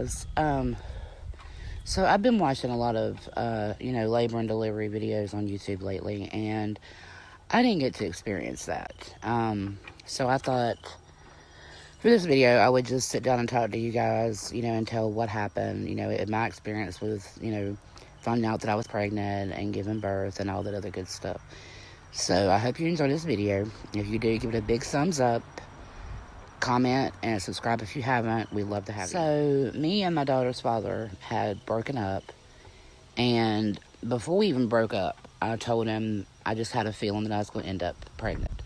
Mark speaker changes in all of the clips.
Speaker 1: guys. So I've been watching a lot of, labor and delivery videos on YouTube lately, and I didn't get to experience that. So I thought for this video, I would just sit down and talk to you guys, and tell what happened, my experience with, finding out that I was pregnant and giving birth and all that other good stuff. So I hope you enjoyed this video. If you do, give it a big thumbs up. Comment and subscribe if you haven't. We'd love to have you. So me and my daughter's father had broken up, and before we even broke up, I told him I just had a feeling that I was going to end up pregnant.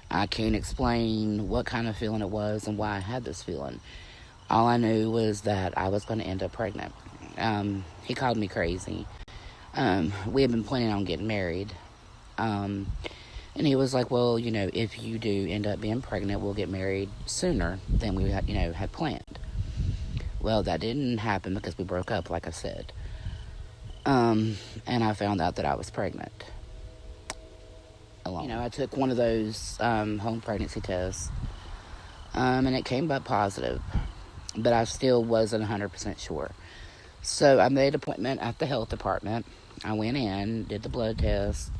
Speaker 1: I can't explain what kind of feeling it was and why I had this feeling. All I knew was that I was going to end up pregnant. He called me crazy. We had been planning on getting married. And he was like, well, if you do end up being pregnant, we'll get married sooner than we had planned. Well, that didn't happen because we broke up, like I said. And I found out that I was pregnant. I took one of those home pregnancy tests, and it came back positive, but I still wasn't 100% sure. So I made an appointment at the health department. I went in, did the blood test,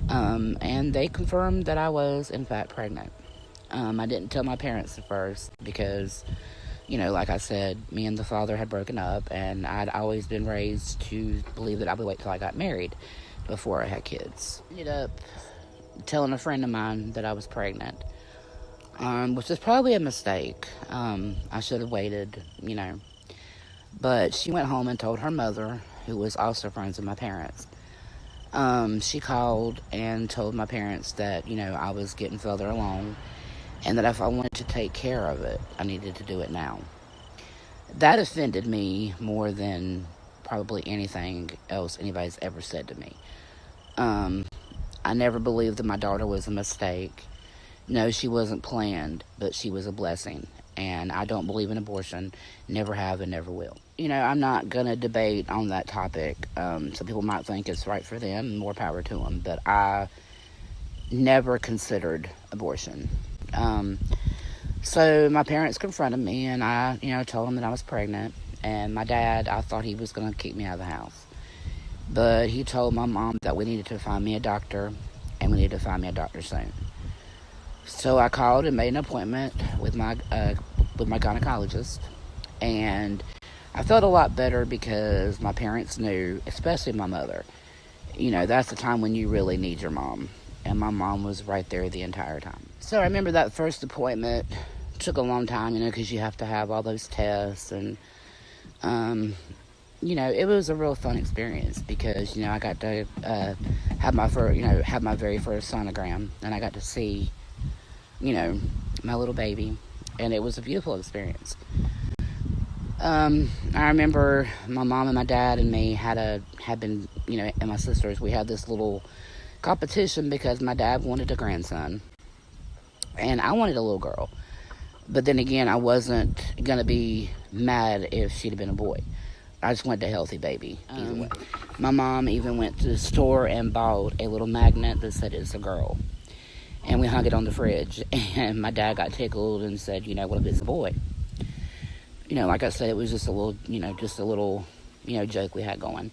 Speaker 1: and they confirmed that I was, in fact, pregnant. I didn't tell my parents at first because, like I said, me and the father had broken up, and I'd always been raised to believe that I would wait till I got married before I had kids. Ended up telling a friend of mine that I was pregnant, which was probably a mistake. I should have waited, But she went home and told her mother, who was also friends with my parents. She called and told my parents that, I was getting further along and that if I wanted to take care of it, I needed to do it now. That offended me more than probably anything else anybody's ever said to me. I never believed that my daughter was a mistake. No, she wasn't planned, but she was a blessing. And I don't believe in abortion, never have and never will. I'm not going to debate on that topic. Some people might think it's right for them, more power to them, but I never considered abortion. So my parents confronted me, and I, told them that I was pregnant, and my dad, I thought he was going to keep me out of the house. But he told my mom that we needed to find me a doctor, and we needed to find me a doctor soon. So I called and made an appointment with my gynecologist, and I felt a lot better because my parents knew, especially my mother, that's the time when you really need your mom, and my mom was right there the entire time. So I remember that first appointment took a long time, because you have to have all those tests, and it was a real fun experience because I got to have my very first sonogram, and I got to see my little baby, and it was a beautiful experience. I remember my mom and my dad and me and my sisters, we had this little competition because my dad wanted a grandson, and I wanted a little girl. But then again, I wasn't going to be mad if she'd have been a boy. I just wanted a healthy baby, either way. My mom even went to the store and bought a little magnet that said it's a girl. And we hung it on the fridge, and my dad got tickled and said, what if it's a boy? Like I said, it was just a little, joke we had going.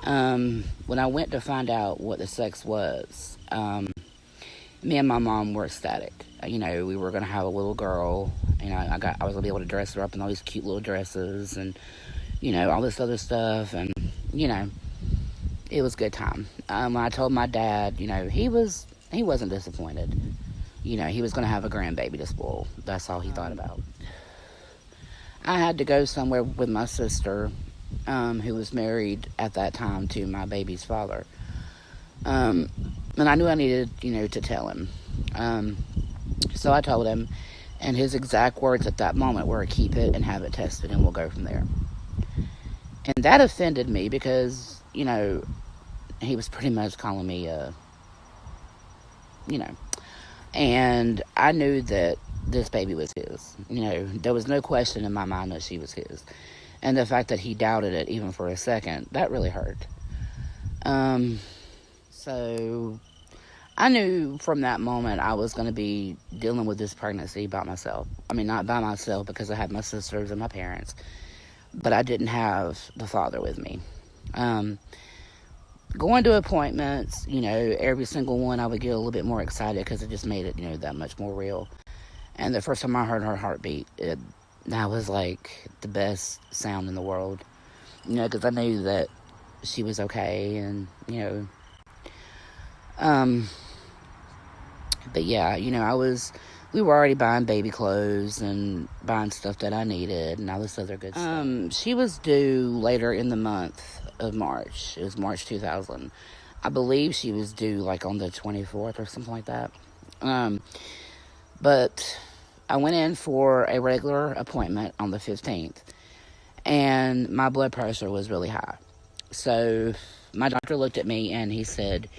Speaker 1: When I went to find out what the sex was, me and my mom were ecstatic. We were going to have a little girl, I was going to be able to dress her up in all these cute little dresses and, all this other stuff, and, it was a good time. When I told my dad, he wasn't disappointed. He was going to have a grandbaby to spoil. That's all he thought about. I had to go somewhere with my sister, who was married at that time to my baby's father. And I knew I needed, to tell him. So I told him, and his exact words at that moment were, keep it and have it tested, and we'll go from there. And that offended me because, he was pretty much calling me and I knew that this baby was his. There was no question in my mind that she was his. And the fact that he doubted it even for a second, that really hurt. So I knew from that moment I was going to be dealing with this pregnancy by myself. I mean, not by myself because I had my sisters and my parents. but I didn't have the father with me. Um, Going to appointments, every single one I would get a little bit more excited because it just made it, that much more real. And the first time I heard her heartbeat, that was like the best sound in the world, because I knew that she was okay, and um, but yeah, we were already buying baby clothes and buying stuff that I needed and all this other good stuff. She was due later in the month of March. It was March 2000. I believe she was due like on the 24th or something like that. But I went in for a regular appointment on the 15th, and my blood pressure was really high. So my doctor looked at me and he said,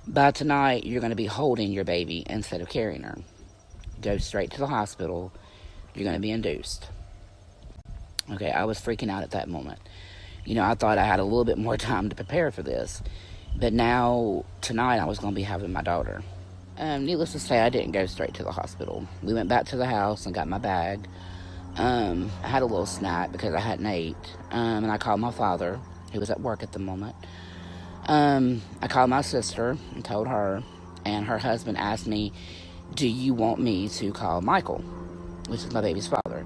Speaker 1: by tonight, you're going to be holding your baby instead of carrying her. Go straight to the hospital. You're going to be induced. Okay, I was freaking out at that moment. I thought I had a little bit more time to prepare for this. But now, tonight, I was going to be having my daughter. Needless to say, I didn't go straight to the hospital. We went back to the house and got my bag. I had a little snack because I hadn't ate. And I called my father, who was at work at the moment. I called my sister and told her. And her husband asked me, do you want me to call Michael, which is my baby's father?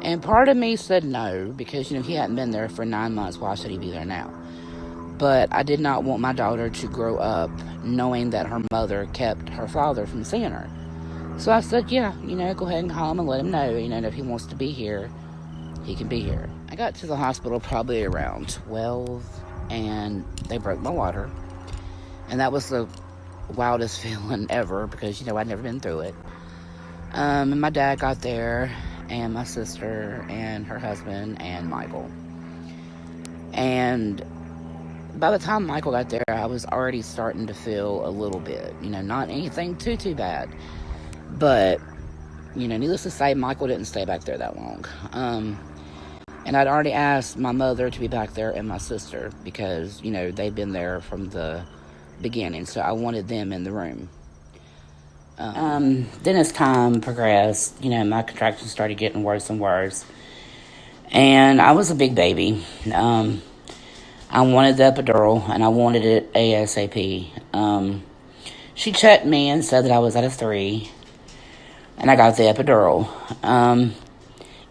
Speaker 1: And part of me said no, because, he hadn't been there for 9 months. Why should he be there now? But I did not want my daughter to grow up knowing that her mother kept her father from seeing her. So I said, yeah, go ahead and call him and let him know, if he wants to be here, he can be here. I got to the hospital probably around 12, and they broke my water. And that was the wildest feeling ever because, I'd never been through it. And my dad got there, and my sister, and her husband, and Michael. And by the time Michael got there, I was already starting to feel a little bit, not anything too bad. But, needless to say, Michael didn't stay back there that long. And I'd already asked my mother to be back there and my sister because, they'd been there from the beginning, so I wanted them in the room. Then as time progressed, my contractions started getting worse and worse, and I was a big baby. I wanted the epidural, and I wanted it ASAP. She checked me and said that I was at a 3, and I got the epidural.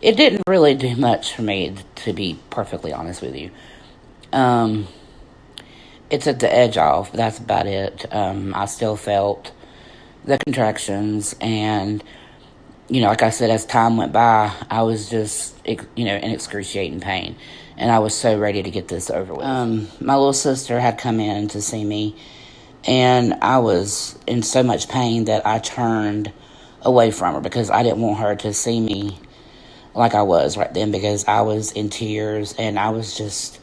Speaker 1: It didn't really do much for me, to be perfectly honest with you. It took the edge off, but that's about it. I still felt the contractions, and, like I said, as time went by, I was just, in excruciating pain, and I was so ready to get this over with. My little sister had come in to see me, and I was in so much pain that I turned away from her because I didn't want her to see me like I was right then because I was in tears, and I was just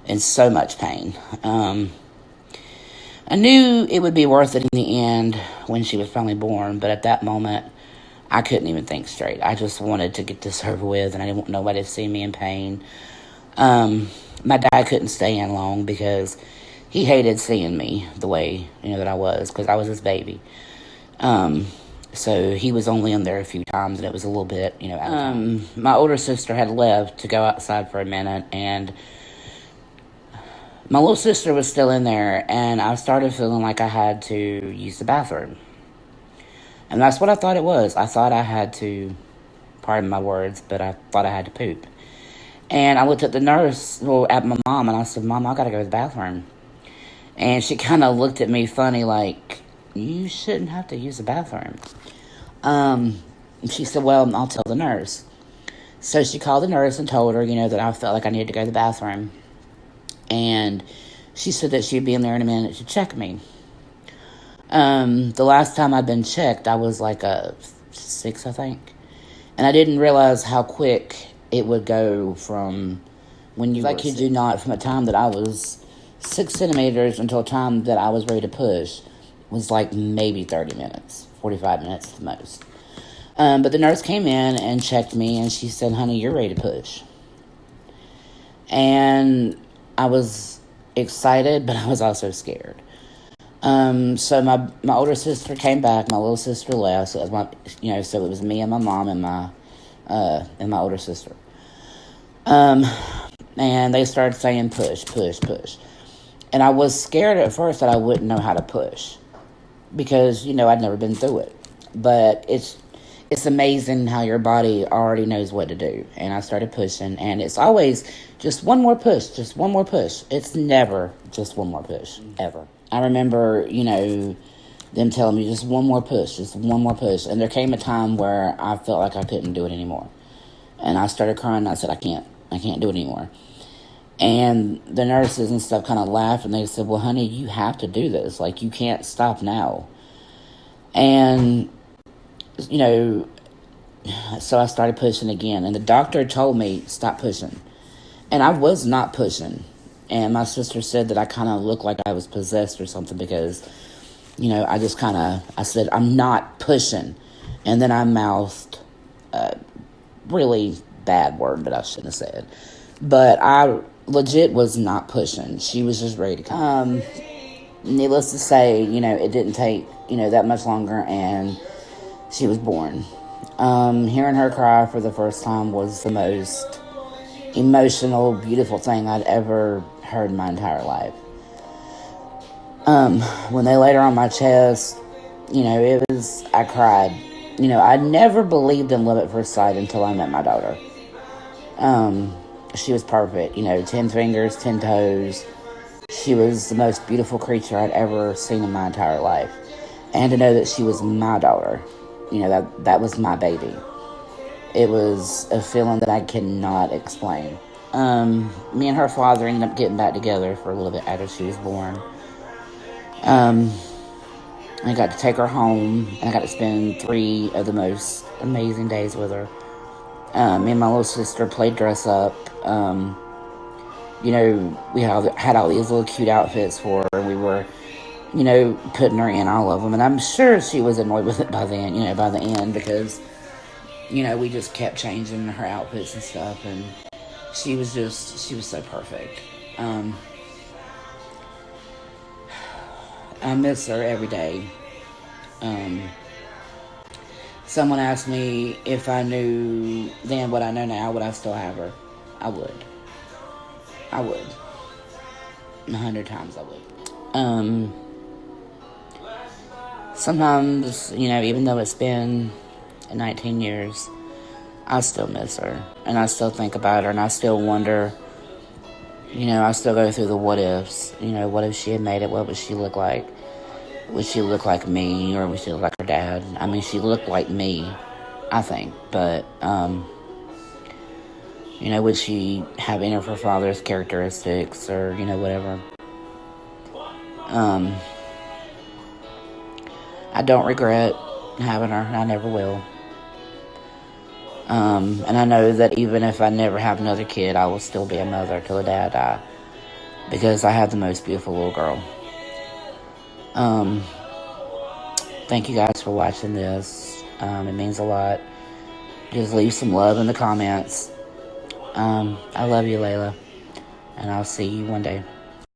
Speaker 1: in so much pain. I knew it would be worth it in the end when she was finally born, but at that moment, I couldn't even think straight. I just wanted to get this over with, and I didn't want nobody to see me in pain. My dad couldn't stay in long because he hated seeing me the way, that I was, because I was his baby. So he was only in there a few times, and it was a little bit, my older sister had left to go outside for a minute, and my little sister was still in there, and I started feeling like I had to use the bathroom. And that's what I thought it was. I thought I had to, pardon my words, but I thought I had to poop. And I looked at the nurse, at my mom, and I said, Mom, I gotta go to the bathroom. And she kind of looked at me funny, like, you shouldn't have to use the bathroom. And she said, well, I'll tell the nurse. So she called the nurse and told her, that I felt like I needed to go to the bathroom. And she said that she'd be in there in a minute to check me. The last time I'd been checked, I was like a 6, I think. And I didn't realize how quick it would go from when you, I kid you not, from a time that I was 6 centimeters until a time that I was ready to push was like maybe 30 minutes, 45 minutes at the most. But the nurse came in and checked me, and she said, honey, you're ready to push. And I was excited, but I was also scared. So my older sister came back, my little sister left, so it was so it was me and my mom and my older sister. Um, and they started saying push, push, push. And I was scared at first that I wouldn't know how to push because, I'd never been through it. But it's amazing how your body already knows what to do. And I started pushing, and it's always just one more push, just one more push. It's never just one more push, ever. I remember, them telling me just one more push, just one more push. And there came a time where I felt like I couldn't do it anymore. And I started crying, and I said, I can't do it anymore. And the nurses and stuff kind of laughed, and they said, well, honey, you have to do this. Like, you can't stop now. And, so I started pushing again. And the doctor told me, stop pushing. And I was not pushing. And my sister said that I kind of looked like I was possessed or something because, I said, I'm not pushing. And then I mouthed a really bad word that I shouldn't have said. But I legit was not pushing. She was just ready to come. Needless to say, it didn't take, that much longer, and she was born. Hearing her cry for the first time was the most emotional, beautiful thing I'd ever heard in my entire life. When they laid her on my chest, I cried. I never believed in love at first sight until I met my daughter. She was perfect, 10 fingers, 10 toes. She was the most beautiful creature I'd ever seen in my entire life. And to know that she was my daughter, that was my baby. It was a feeling that I cannot explain. Me and her father ended up getting back together for a little bit after she was born. I got to take her home. I got to spend 3 of the most amazing days with her. Me and my little sister played dress up. We had all these little cute outfits for her. We were, putting her in all of them. And I'm sure she was annoyed with it by then, by the end, because, we just kept changing her outfits and stuff. And she was so perfect. I miss her every day. Someone asked me if I knew then what I know now, would I still have her? I would. 100 times I would. Sometimes, even though it's been 19 years, I still miss her. And I still think about her, and I still wonder, I still go through the what ifs. What if she had made it? What would she look like? Would she look like me, or would she look like her dad? I mean, she looked like me, I think. But, would she have any of her father's characteristics, or, whatever? I don't regret having her. I never will. And I know that even if I never have another kid, I will still be a mother till the day I die. Because I have the most beautiful little girl. Thank you guys for watching this. It means a lot. Just leave some love in the comments. I love you, Layla. And I'll see you one day.